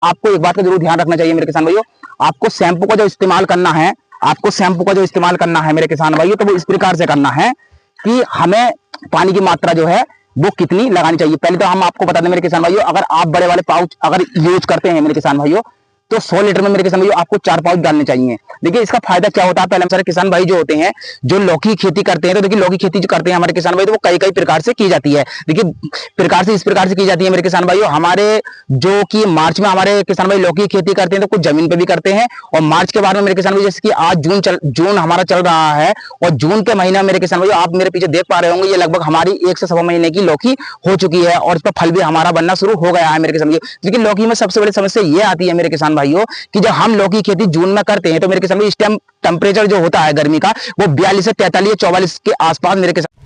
आपको एक बात का जरूर ध्यान रखना चाहिए मेरे किसान भाइयों। आपको शैम्पू का जो इस्तेमाल करना है, मेरे किसान भाइयों, तो वो इस प्रकार से करना है कि हमें पानी की मात्रा जो है वो कितनी लगानी चाहिए। पहले तो हम आपको बता दें मेरे किसान भाइयों, अगर आप बड़े वाले पाउच अगर यूज करते हैं मेरे किसान भाइयों, तो 100 लीटर में मेरे किसान भाइयों आपको 4 पाउच डालने चाहिए। देखिए इसका फायदा क्या होता है, पहले सारे किसान भाई जो होते हैं जो लौकी खेती करते हैं, तो देखिए लौकी खेती जो करते हैं हमारे किसान भाई, तो वो कई कई प्रकार से की जाती है। देखिए प्रकार से इस प्रकार से की जाती है मेरे किसान भाइयों, हमारे जो कि मार्च में हमारे किसान भाई लौकी खेती करते हैं, तो कुछ जमीन पे भी करते हैं, और मार्च के बाद में मेरे किसान भाई, जैसे कि आज जून हमारा चल रहा है, और जून के महीना मेरे किसान भाई आप मेरे पीछे देख पा रहे होंगे, ये लगभग हमारी 1 से सवा महीने की लौकी हो चुकी है, और इसका फल भी हमारा बनना शुरू हो गया है मेरे किसान भाइयों। लेकिन लौकी में सबसे बड़ी समस्या ये आती है मेरे किसान भाइयों कि जब हम लौकी खेती जून में करते हैं, तो मेरे किसान भाई इस टाइम टेम्परेचर जो होता है गर्मी का वो 42 से 43 44 के आसपास मेरे किसान।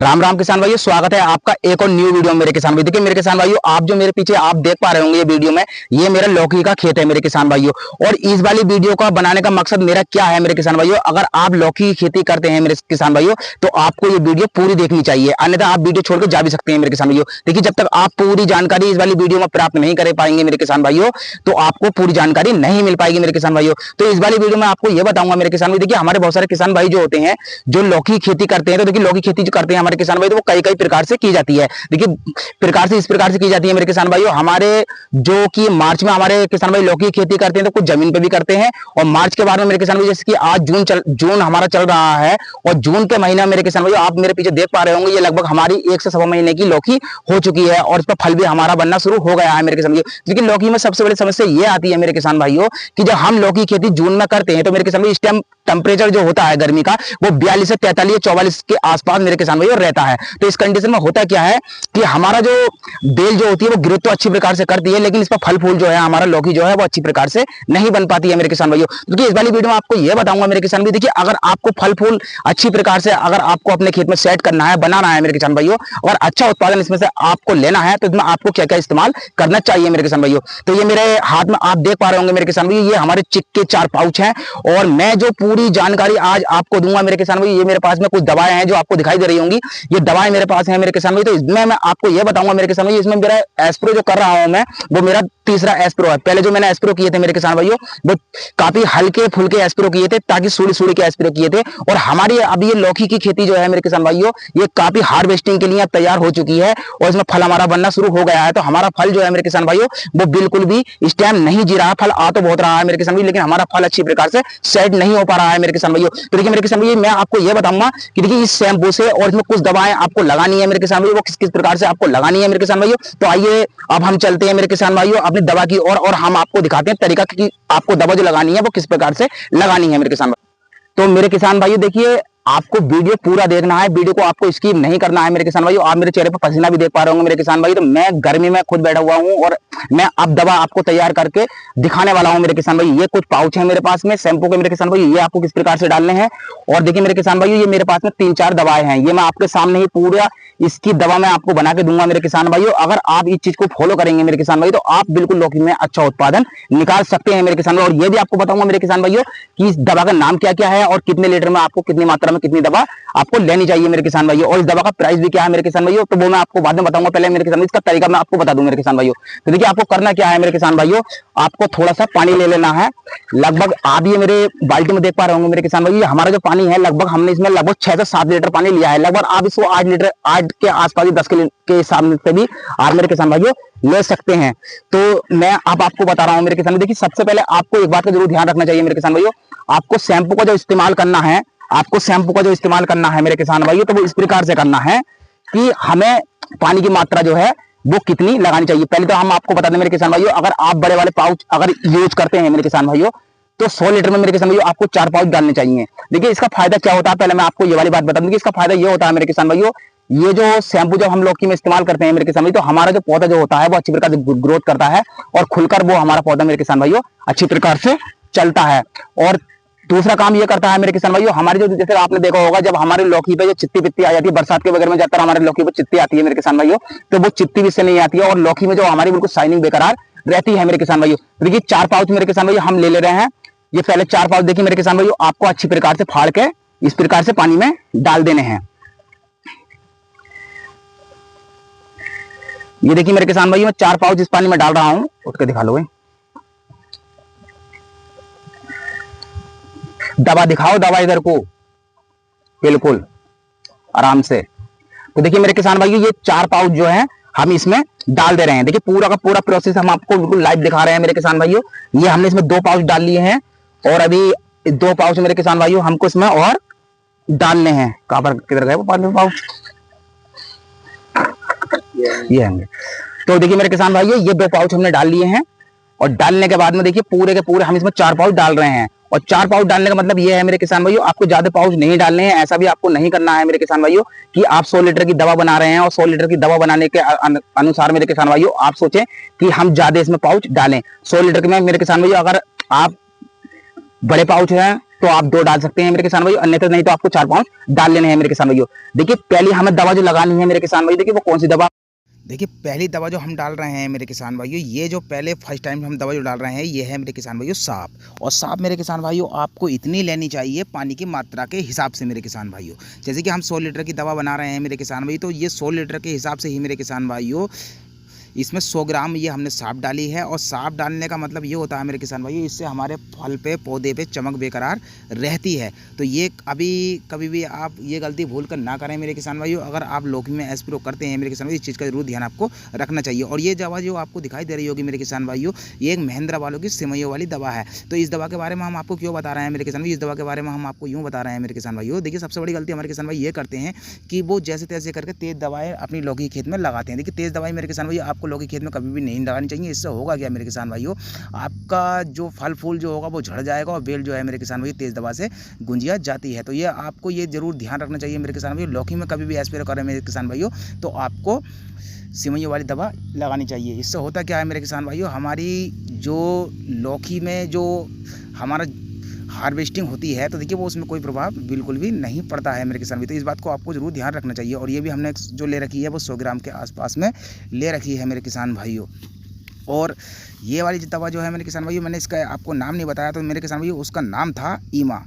राम राम किसान भाइयों, स्वागत है आपका एक और न्यू वीडियो में मेरे किसान भाई। देखिए मेरे किसान भाइयों, आप जो मेरे पीछे आप देख पा रहे होंगे ये वीडियो में, ये मेरा लौकी का खेत है मेरे किसान भाइयों। और इस वाली वीडियो का बनाने का मकसद मेरा क्या है मेरे किसान भाइयों, अगर आप लौकी की खेती करते हैं मेरे किसान भाइयों, तो आपको ये वीडियो पूरी देखनी चाहिए, अन्यथा आप वीडियो छोड़कर जा भी सकते हैं मेरे किसान भाइयों। देखिए जब तक आप पूरी जानकारी इस वाली वीडियो में प्राप्त नहीं कर पाएंगे मेरे किसान भाइयों, तो आपको पूरी जानकारी नहीं मिल पाएगी मेरे किसान भाइयों। तो इस वाली वीडियो में आपको ये बताऊंगा मेरे किसान भाई, देखिए हमारे बहुत सारे किसान भाई जो होते हैं जो लौकी खेती करते हैं, तो देखिए लौकी खेती जो करते हैं हमारे किसान भाई, तो वो कई प्रकार से की जाती है। देखिए प्रकार से इस प्रकार से की जाती है मेरे किसान भाइयों, हमारे जो कि मार्च में हमारे किसान भाई लौकी खेती करते हैं, तो कुछ जमीन पे भी करते हैं, और मार्च के बाद में मेरे किसान भाई, जैसे कि आज जून हमारा चल रहा है, और जून के महीना मेरे किसान भाई आप मेरे पीछे देख पा रहे होंगे, ये लगभग हमारी 1 से सवा महीने की लौकी हो चुकी है, और इसका फल भी हमारा बनना शुरू हो गया है मेरे किसान भाइयों। लेकिन लौकी में सबसे बड़ी समस्या ये आती है मेरे किसान भाइयों कि जब हम लौकी खेती जून में करते हैं, तो मेरे किसान भाई इस टाइम टेम्परेचर जो होता है गर्मी का वो 42 से 43 44 के आसपास मेरे किसान भाइयों रहता है। तो इस कंडीशन में होता क्या है कि हमारा जो बेल जो होती है वो ग्रोथ तो अच्छी प्रकार से करती है, लेकिन इसका फल फूल जो है हमारा लौकी जो है वो अच्छी प्रकार से नहीं बन पाती है मेरे किसान भाइयों। क्योंकि इस वाली वीडियो में आपको ये बताऊंगा मेरे किसान भाई, देखिए अगर आपको फल फूल अच्छी प्रकार से अगर आपको अपने खेत में सेट करना है, बनाना है मेरे किसान भाइयों, और अच्छा उत्पादन इसमें से आपको लेना है, तो इसमें आपको क्या क्या इस्तेमाल करना चाहिए मेरे किसान भाइयों। तो ये मेरे हाथ में आप देख पा रहे होंगे मेरे किसान भाई, ये हमारे चिक के 4 पाउच हैं, और मैं जो पूरी जानकारी आज आपको दूंगा मेरे किसान भाई, ये मेरे पास में कुछ दवाएं हैं जो आपको दिखाई दे रही होंगी, ये दवाएं मेरे पास हैं मेरे किसान भाई। तो इसमें मैं आपको ये बताऊंगा मेरे किसान भाई, इसमें मेरा एस्प्रो जो कर रहा हूं मैं, वो मेरा तीसरा एस्प्रो है। पहले जो मैंने एस्प्रो किए थे मेरे किसान भाइयों, वो काफी हल्के फुल्के एस्प्रो किए थे, ताकि सूड़ी सूड़ी के एस्प्रो किए थे, और हमारी अभी ये लौकी की खेती जो है मेरे किसान भाइयों, ये काफी हार्वेस्टिंग के लिए तैयार हो चुकी है, और इसमें फल हमारा बनना शुरू हो गया है। तो हमारा फल जो है मेरे किसान भाइयों वो बिल्कुल भी इस टाइम नहीं जी रहा, फल आ तो बहुत रहा है मेरे किसान भाई, लेकिन हमारा फल अच्छी प्रकार से सेट नहीं हो पा रहा है मेरे किसान भाइयों। तो देखिए मेरे किसान भाई, मैं आपको ये बताऊंगा कि देखिए इस शैम्पू से और इसमें कुछ दवाएं आपको लगानी है मेरे किसान भाई, वो किस किस प्रकार से आपको लगानी है मेरे किसान भाइयों। तो आइए अब हम चलते हैं मेरे किसान भाइयों अपनी दवा की ओर, और हम आपको दिखाते हैं तरीका कि आपको दवा जो लगानी है वो किस प्रकार से लगानी है मेरे किसान भाई। तो मेरे किसान भाइयों देखिए, आपको वीडियो पूरा देखना है, वीडियो को आपको स्किप नहीं करना है मेरे किसान भाइयों। आप मेरे चेहरे पर पसीना भी देख पा रहे होंगे मेरे किसान भाई, तो मैं गर्मी में खुद बैठा हुआ हूं, और मैं अब दवा आपको तैयार करके दिखाने वाला हूं मेरे किसान भाई। ये कुछ पाउच है मेरे पास में शैम्पू के मेरे किसान भाई, ये आपको किस प्रकार से डालने हैं। और देखिए मेरे किसान भाई, ये मेरे पास में 3-4 दवाएं हैं, ये मैं आपके सामने ही पूरा इसकी दवा मैं आपको बना के दूंगा मेरे किसान भाइयों। अगर आप इस चीज को फॉलो करेंगे मेरे किसान भाई, तो आप बिल्कुल लौकी में अच्छा उत्पादन निकाल सकते हैं मेरे किसान भाई। और ये भी आपको बताऊंगा मेरे किसान भाइयों कि इस दवा का नाम क्या क्या है, और कितने लीटर में आपको कितनी मात्रा में कितनी दवा आपको लेनी चाहिए मेरे किसान भाइयों, और इस दवा का प्राइस भी क्या है मेरे किसान भाइयों, तो वो मैं आपको बाद में बताऊंगा। पहले मेरे किसान भाई इसका तरीका मैं आपको बता दूं मेरे किसान भाइयों। तो देखिए आपको करना क्या है मेरे किसान भाइयों, आपको थोड़ा सा पानी ले लेना है, लगभग आप ये मेरे बाल्टी में देख पा रहे होंगे मेरे किसान भाइयों, हमारा जो पानी है लगभग हमने इसमें लगभग 6 से 7 लीटर पानी लिया है। लगभग आप इसको 8 लीटर 8 के आसपास 10 के हिसाब से भी आप मेरे किसान भाइयों ले सकते हैं। तो मैं अब आपको बता रहा हूं मेरे किसान भाई, देखिए सबसे पहले आपको एक बात का जरूर ध्यान रखना चाहिए मेरे किसान भाइयों, आपको शैम्पू का जो इस्तेमाल करना है, मेरे किसान भाइयों, तो वो इस प्रकार से करना है कि हमें पानी की मात्रा जो है वो कितनी लगानी चाहिए। पहले तो हम आपको बता दें मेरे किसान भाइयों, अगर आप बड़े वाले पाउच अगर यूज करते हैं मेरे किसान भाइयों, तो 100 लीटर में मेरे किसान भाइयों आपको 4 पाउच डालने चाहिए। देखिए इसका फायदा क्या होता है, पहले मैं आपको ये वाली बात बता दूं कि इसका फायदा ये होता है मेरे किसान भाइयों, ये जो शैम्पू जब हम लौकी में इस्तेमाल करते हैं मेरे किसान भाई, तो हमारा जो पौधा जो होता है वो अच्छी प्रकार से ग्रोथ करता है, और खुलकर वो हमारा पौधा मेरे किसान भाइयों अच्छी प्रकार से चलता है। और दूसरा काम ये करता है मेरे किसान भाइयों, हमारी जो जैसे आपने देखा होगा जब हमारे लौकी पे जो चित्ती पित्ती आ जाती है बरसात के वगैरह में, ज्यादातर हमारे लौकी पे चित्ती आती है मेरे किसान भाइयों, तो वो चित्ती भी से नहीं आती है, और लौकी में जो हमारी बिल्कुल शाइनिंग बेकरार रहती है मेरे किसान भाइयों। देखिए 4 पाउच मेरे किसान भाइयों हम ले रहे हैं, ये पहले 4 पाउच देखिए मेरे किसान भाइयों आपको अच्छी प्रकार से फाड़ के इस प्रकार से पानी में डाल देने हैं। ये देखिए मेरे किसान भाइयों, मैं 4 पाउच इस पानी में डाल रहा हूं। उठ के दिखा लो, दवा दिखाओ, दवा इधर को, बिल्कुल आराम से। तो देखिए मेरे किसान भाइयों, ये 4 पाउच जो है हम इसमें डाल दे रहे हैं। देखिए पूरा का पूरा प्रोसेस हम आपको बिल्कुल लाइव दिखा रहे हैं मेरे किसान भाइयों। ये हमने इसमें 2 पाउच डाल लिए हैं और अभी 2 पाउच मेरे किसान भाइयों हमको इसमें और डालने हैं। कहां पर, किधर गए वो पाउच? ये होंगे। तो देखिए मेरे किसान भाइयों, ये 2 पाउच हमने डाल लिए हैं और डालने के बाद में देखिए पूरे के पूरे हम इसमें 4 पाउच डाल रहे हैं। और 4 पाउच डालने का मतलब ये है मेरे किसान भाइयों, आपको ज्यादा पाउच नहीं डालने हैं। ऐसा भी आपको नहीं करना है मेरे किसान भाइयों कि आप 100 लीटर की दवा बना रहे हैं और 100 लीटर की दवा बनाने के अनुसार मेरे किसान भाइयों आप सोचें कि हम ज्यादा इसमें पाउच डालें। 100 लीटर में मेरे किसान भाइयों अगर आप बड़े पाउच हैं तो आप 2 डाल सकते हैं मेरे किसान भाइयों, अन्यथा नहीं तो आपको 4 पाउच डाल लेने हैं मेरे किसान भाइयों। देखिए पहली हमें दवा जो लगानी है मेरे किसान भाइयों, देखिए वो कौन सी दवा। देखिए पहली दवा जो हम डाल रहे हैं मेरे किसान भाइयों, ये जो पहले फर्स्ट टाइम हम दवा जो डाल रहे हैं ये है मेरे किसान भाइयों साफ। और साफ मेरे किसान भाइयों आपको इतनी लेनी चाहिए पानी की मात्रा के हिसाब से मेरे किसान भाइयों। जैसे कि हम 100 लीटर की दवा बना रहे हैं मेरे किसान भाई, तो ये 100 लीटर के हिसाब से ही मेरे किसान भाइयों इसमें 100 ग्राम ये हमने साफ डाली है। और साफ डालने का मतलब ये होता है मेरे किसान भाइयों, इससे हमारे फल पे पौधे पे चमक बेकरार रहती है। तो ये अभी कभी भी आप ये गलती भूल कर ना करें मेरे किसान भाइयों। अगर आप लौकी में स्प्रे करते हैं मेरे किसान भाई, इस चीज़ का जरूर ध्यान आपको रखना चाहिए। और ये दवा जो आपको दिखाई दे रही होगी मेरे किसान भाइयों, ये एक महिंद्रा वालों की सिमइयों वाली दवा है। तो इस दवा के बारे में हम आपको क्यों बता रहे हैं मेरे किसान भाई, इस दवा के बारे में हम आपको यूँ बता रहे हैं मेरे किसान भाइयों। देखिए सबसे बड़ी गलती हमारे किसान भाई ये करते हैं कि वो जैसे तैसे करके तेज दवाएं अपनी लौकी खेत में लगाते हैं। देखिए तेज दवाई मेरे किसान भाई आपको लौकी खेत में कभी नहीं लगानी चाहिए। इससे होगा क्या मेरे किसान भाइयों, आपका जो फल फूल जो होगा वो झड़ जाएगा और बेल जो है मेरे किसान भाई तेज दवा से गुंजिया जाती है। तो ये आपको ये जरूर ध्यान रखना चाहिए मेरे किसान भाइयों। लौकी में कभी भी स्प्रे करें मेरे किसान भाइयों तो आपको सिमइयों वाली दवा लगानी चाहिए। इससे होता क्या है मेरे किसान भाइयों, हमारी जो लौकी में जो हमारा हार्वेस्टिंग होती है तो देखिए वो उसमें कोई प्रभाव बिल्कुल भी नहीं पड़ता है मेरे किसान भाई। तो इस बात को आपको जरूर ध्यान रखना चाहिए। और ये भी हमने जो ले रखी है वो 100 ग्राम के आसपास में ले रखी है मेरे किसान भाइयों। और ये वाली दवा जो है मेरे किसान भाइयों, मैंने इसका आपको नाम नहीं बताया, तो मेरे किसान भाइयों उसका नाम था ईमा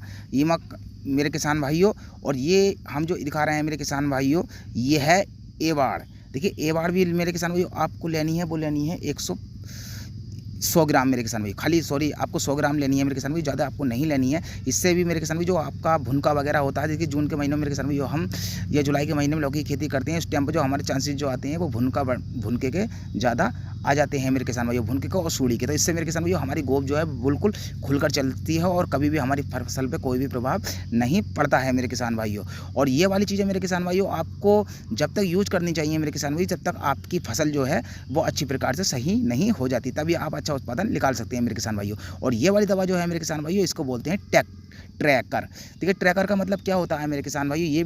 मेरे किसान भाइयों। और ये हम जो दिखा रहे हैं मेरे किसान भाइयों, ये है एवाड़। देखिए एवाड़ भी मेरे किसान भाइयों आपको लेनी है, वो लेनी है 100 ग्राम मेरे किसान भाई, खाली सॉरी आपको 100 ग्राम लेनी है मेरे किसान भाई, ज़्यादा आपको नहीं लेनी है। इससे भी मेरे किसान भाई जो आपका भुनका वगैरह होता है, देखिए जून के महीने में मेरे किसान भाई जो हम या जुलाई के महीने में लौकी की खेती करते हैं, इस टाइम पर जो हमारे चांसेस जो आते हैं वो भुनके के ज़्यादा आ जाते हैं मेरे किसान भाइयों, भुनके को और सूढ़ी के। तो इससे मेरे किसान भाइयों हमारी गोब जो है बिल्कुल खुलकर चलती है और कभी भी हमारी फसल पे कोई भी प्रभाव नहीं पड़ता है मेरे किसान भाइयों। और ये वाली चीज़ें मेरे किसान भाइयों आपको जब तक यूज करनी चाहिए मेरे किसान भाई, जब तक आपकी फसल जो है वो अच्छी प्रकार से सही नहीं हो जाती, तभी आप अच्छा उत्पादन निकाल सकते हैं मेरे किसान भाइयों। और ये वाली दवा जो है मेरे किसान भाइयों, इसको बोलते हैं ट्रैकर। देखिए ट्रैकर का मतलब क्या होता है मेरे किसान भाइयों, ये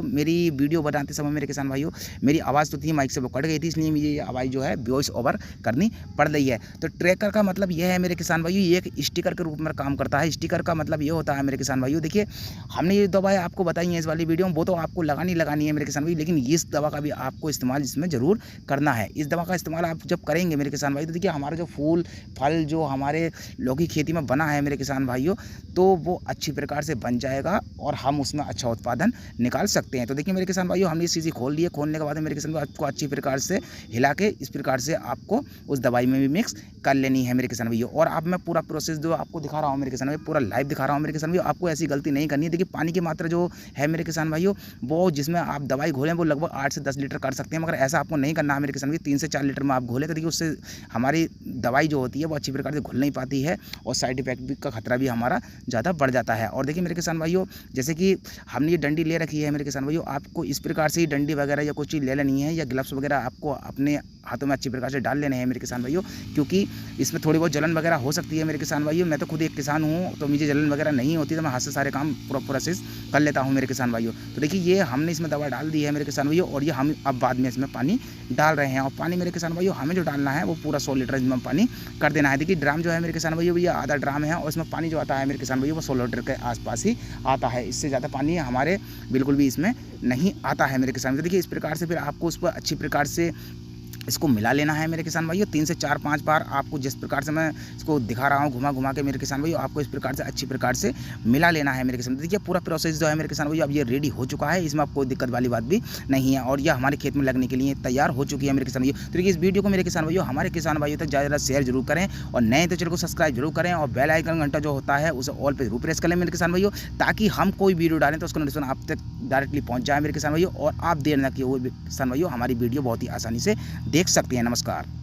मेरी वीडियो बनाते समय मेरे किसान भाइयों मेरी आवाज़ तो थी माइक से वो कट गई थी, इसलिए मुझे ये आवाज़ जो है वॉइस ओवर करनी पड़ रही है। तो ट्रैकर का मतलब ये है मेरे किसान भाइयों, ये एक स्टिकर के रूप में काम करता है। स्टिकर का मतलब ये होता है मेरे किसान भाइयों, देखिए हमने ये दवाएं आपको बताई हैं इस वाली वीडियो में, वो तो आपको लगानी है मेरे किसान भाई, लेकिन इस दवा का भी आपको इस्तेमाल इसमें ज़रूर करना है। इस दवा का इस्तेमाल आप जब करेंगे मेरे किसान भाई, तो देखिए हमारा जो फूल फल जो हमारे लौकी खेती में बना है मेरे किसान भाइयों, तो वो अच्छी प्रकार से बन जाएगा और हम उसमें अच्छा उत्पादन निकाल सकते हैं। तो देखिए मेरे किसान भाइयों हमने इस चीज़ खोल ली है, खोलने के बाद मेरे किसान भाई आपको अच्छी प्रकार से हिला के इस प्रकार से आपको उस दवाई में भी मिक्स कर लेनी है मेरे किसान भाइयों। और अब मैं पूरा प्रोसेस जो आपको दिखा रहा हूँ मेरे किसान भाई, पूरा लाइव दिखा रहा हूँ मेरे किसान भाइयों, आपको ऐसी गलती नहीं करनी है। देखिए पानी की मात्रा जो है मेरे किसान भाइयों, वो जिसमें आप दवाई घोलें वो लगभग 8 से 10 लीटर कर सकते हैं, मगर ऐसा आपको नहीं करना है मेरे किसान भाई। 3 से 4 लीटर में आप घोलें तो देखिए उससे हमारी दवाई जो होती है वो अच्छी प्रकार से घुल नहीं पाती है और साइड इफेक्ट का खतरा भी हमारा ज़्यादा बढ़ जाता है। और देखिए मेरे किसान भाइयों, जैसे कि हमने ये डंडी ले रखी है मेरे किसान भाइयों, आपको इस प्रकार से ही डंडी वगैरह या कुछ चीज़ ले लेनी है, या ग्लव्स वगैरह आपको अपने हाथों में अच्छी प्रकार से डाल लेने हैं मेरे किसान भाइयों, क्योंकि इसमें थोड़ी बहुत जलन वगैरह हो सकती है मेरे किसान भाइयों। मैं तो खुद एक किसान हूँ, तो मुझे जलन वगैरह नहीं होती, तो मैं हाथ से सारे काम पूरा प्रोसेस कर लेता हूँ मेरे किसान भाइयों। तो देखिए ये हमने इसमें दवा डाल दी है मेरे किसान भाइयों, और ये हम अब बाद में इसमें पानी डाल रहे हैं। और पानी मेरे किसान भाइयों हमें जो डालना है वो पूरा 100 लीटर इसमें पानी कर देना है। देखिए ड्राम जो है मेरे किसान भाइयों, ये आधा ड्राम है और इसमें पानी जो आता है मेरे किसान भाइयों वो 100 लीटर के आसपास ही आता है। इससे ज़्यादा पानी हमारे बिल्कुल भी इसमें नहीं आता है मेरे किसान भाइयों। देखिए इस प्रकार से फिर आपको उस पर अच्छी प्रकार से इसको मिला लेना है मेरे किसान भाइयों। 3 से 4-5 बार आपको जिस प्रकार से मैं इसको दिखा रहा हूँ घुमा घुमा के मेरे किसान भाइयों, आपको इस प्रकार से अच्छी प्रकार से मिला लेना है मेरे किसान। देखिए पूरा प्रोसेस जो है मेरे किसान भाइयों अब ये रेडी हो चुका है, इसमें आपको कोई दिक्कत वाली बात भी नहीं है और यह हमारे खेत में लगने के लिए तैयार हो चुकी है मेरे किसान भाइयों। तो देखिए इस वीडियो को मेरे किसान भाइयों हमारे किसान भाइयों तक ज़्यादा शेयर जरूर करें और नए तो चैनल को सब्सक्राइब जरूर करें और बेल आइकन घंटा जो होता है उसे ऑल पे जरूर प्रेस कर लें मेरे किसान भाइयों, ताकि हम कोई वीडियो डालें तो उसका नोटिफिकेशन आप तक डायरेक्टली पहुंच जाए मेरे किसान भाइयों और आप देर न किए हुए किसान भाइयों हमारी वीडियो बहुत ही आसानी से देख सकते हैं। नमस्कार।